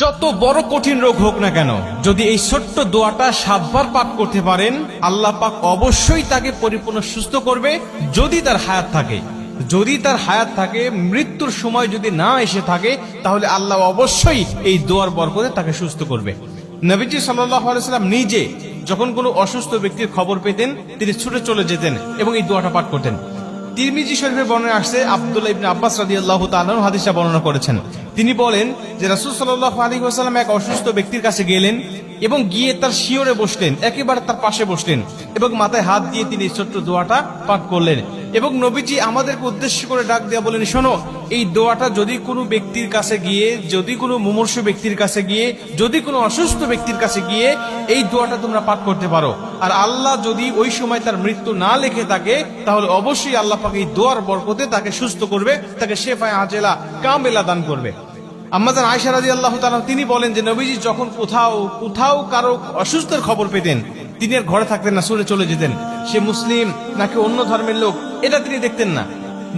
যত বড় কঠিন রোগ হোক না কেন, যদি এই ছোট্ট দোয়াটা 7 বার পাঠ করতে পারেন, আল্লাহ পাক অবশ্যই তাকে পরিপূর্ণ সুস্থ করবে। যদি তার হায়াত থাকে, যদি তার হায়াত থাকে, মৃত্যুর সময় যদি না এসে থাকে, তাহলে আল্লাহ অবশ্যই এই দোয়ার বরকতে তাকে সুস্থ করবে। নবীজি সাল্লাল্লাহু আলাইহি ওয়াসাল্লাম নিজে যখন কোনো অসুস্থ ব্যক্তির খবর পেতেন, তিনি ছুটে চলে যেতেন এবং এই দোয়াটা পাঠ করতেন। তিরমিজি শরীফের বর্ণনায় আসছে, আব্দুল্লাহ ইবনে আব্বাস রাদিয়াল্লাহু তাআলা আনহু হাদিসটা বর্ণনা করেছেন। তিনি বলেন যে রাসূল সাল্লাল্লাহু আলাইহি ওয়াসাল্লাম এক অসুস্থ ব্যক্তির কাছে গেলেন এবং গিয়ে তার শিয়রে বসলেন, একেবারে তার পাশে বসলেন এবং মাথায় হাত দিয়ে তিনি ছোট্ট দোয়াটা পাঠ করলেন। এবং নবীজি আমাদেরকে উদ্দেশ্য করে ডাক দেয়া বলেন, শোনো, এই দোয়াটা যদি কোনো ব্যক্তির কাছে গিয়ে, যদি কোনো মুমূর্ষু ব্যক্তির কাছে গিয়ে, যদি কোনো অসুস্থ ব্যক্তির কাছে গিয়ে এই দোয়াটা তোমরা পাঠ করতে পারো, আর আল্লাহ যদি ওই সময় তার মৃত্যু না লিখে থাকে, তাহলে অবশ্যই আল্লাহ পাক এই দোয়ার বরকতে তাকে সুস্থ করবে, তাকে শেফায়ে আজেলা কামেলা দান করবে। আম্মাজান আয়েশা রাদিয়াল্লাহু তাআলা তিনি বলেন যে নবীজি যখন কোথাও কারো অসুস্থের খবর পেতেন, তিনি আর ঘরে থাকতেন না, ছুটে চলে যেতেন। সে মুসলিম নাকি অন্য ধর্মের লোক, এটা তিনি দেখতেন না।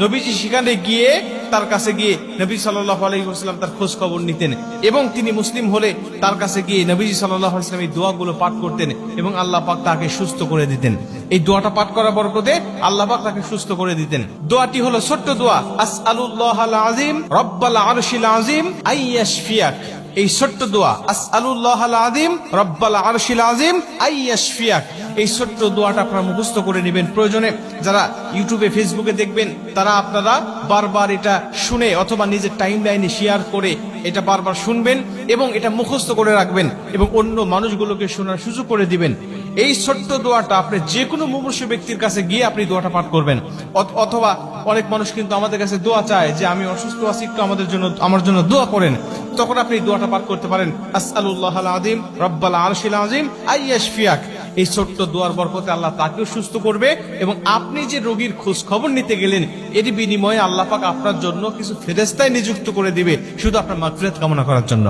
নবীজি সেখানে গিয়ে, তার কাছে গিয়ে নবী সাল্লাল্লাহু আলাইহি ওয়াসাল্লাম তার খোঁজ খবর নিতেন এবং তিনি মুসলিম হলে তার কাছে গিয়ে নবীজি সাল্লাল্লাহু আলাইহি ওয়াসাল্লাম এই দোয়াগুলো পাঠ করতেন এবং আল্লাহ পাক তাকে সুস্থ করে দিতেন। এই দোয়াটা পাঠ করার বরকতে আল্লাহ পাক তাকে সুস্থ করে দিতেন। দোয়াটি হলো ছোট্ট দোয়া, আসআলুল্লাহাল আযীম রব্বাল আরশিল আযীম আইয়াশফিয়াক। এই ছোট্ট দোয়া, আসআলুল্লাহাল আযীম রব্বাল আরশিল আযীম আইয়াশফিয়াক, এই ছোট্ট দোয়াটা আপনারা মুখস্থ করে নেবেন। প্রয়োজনে যারা ইউটিউবে ফেসবুকে দেখবেন, তারা আপনারা বারবার এটা শুনে অথবা নিজের টাইম লাইনে শেয়ার করে এটা বারবার শুনবেন এবং এটা মুখস্থ করে রাখবেন এবং অন্য মানুষগুলোকে শোনার সুযোগ করে দিবেন। এই ছোট্ট দোয়াটা আপনি যে কোনো মুমূর্ষু ব্যক্তির কাছে গিয়ে আপনি দোয়াটা পাঠ করবেন। অথবা অনেক মানুষ কিন্তু আমাদের কাছে দোয়া চায় যে আমি অসুস্থ আছি, একটু আমার জন্য দোয়া করেন। তখন আপনি দোয়াটা পাঠ করতে পারেন, আসআলুল্লাহাল আযীম রব্বাল আরশিল আযীম আইয়াশফিয়াক। এই ছোট্ট দোয়ার বরকতে আল্লাহ তাকেও সুস্থ করবে এবং আপনি যে রোগীর খোঁজ খবর নিতে গেলেন, এর বিনিময়ে আল্লাহ পাক আপনার জন্য কিছু ফেরেশতায় নিযুক্ত করে দিবে, শুধু আপনার মাগফিরাত কামনা করার জন্য।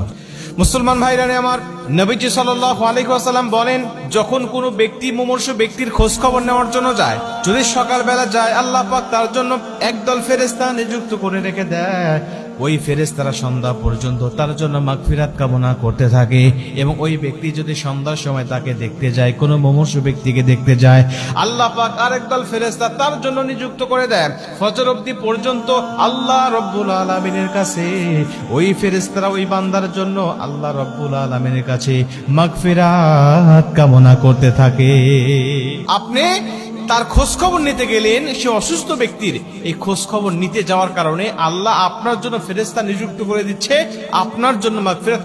মুসলমান ভাইরা আমার, নবীজি সাল্লাল্লাহু আলাইহি ওয়াসাল্লাম বলেন, যখন কোনো ব্যক্তি মুমূর্ষু ব্যক্তির খোঁজ খবর নেওয়ার জন্য যায়, যদি সকালবেলা যায়, আল্লাহ পাক তার জন্য একদল ফেরেশতা নিযুক্ত করে রেখে দেয়। ওই ফেরেশতারা সন্ধ্যা পর্যন্ত তার জন্য মাগফিরাত কামনা করতে থাকে এবং ওই ব্যক্তি যদি সন্ধ্যার সময় তাকে দেখতে যায়, কোনো মুমূর্ষু ব্যক্তিকে দেখতে যায়, আল্লাহ পাক আরেকদল ফেরেশতা তার জন্য নিযুক্ত করে দেয়। ফজর অবধি পর্যন্ত আল্লাহ রব্বুল আলামিনের কাছে ওই ফেরেশতারা ওই বান্দার জন্য আল্লাহ রব্বুল আলামিনের কাছে মাগফিরাত কামনা করতে থাকে। আপনি তার খোঁজ খবর নিতে গেলেন, সে অসুস্থ ব্যক্তির এই খোঁজ খবর নিতে যাওয়ার কারণে আল্লাহ আপনার জন্য ফেরেশতা নিযুক্ত করে দিচ্ছে, আপনার জন্য মাগফিরাত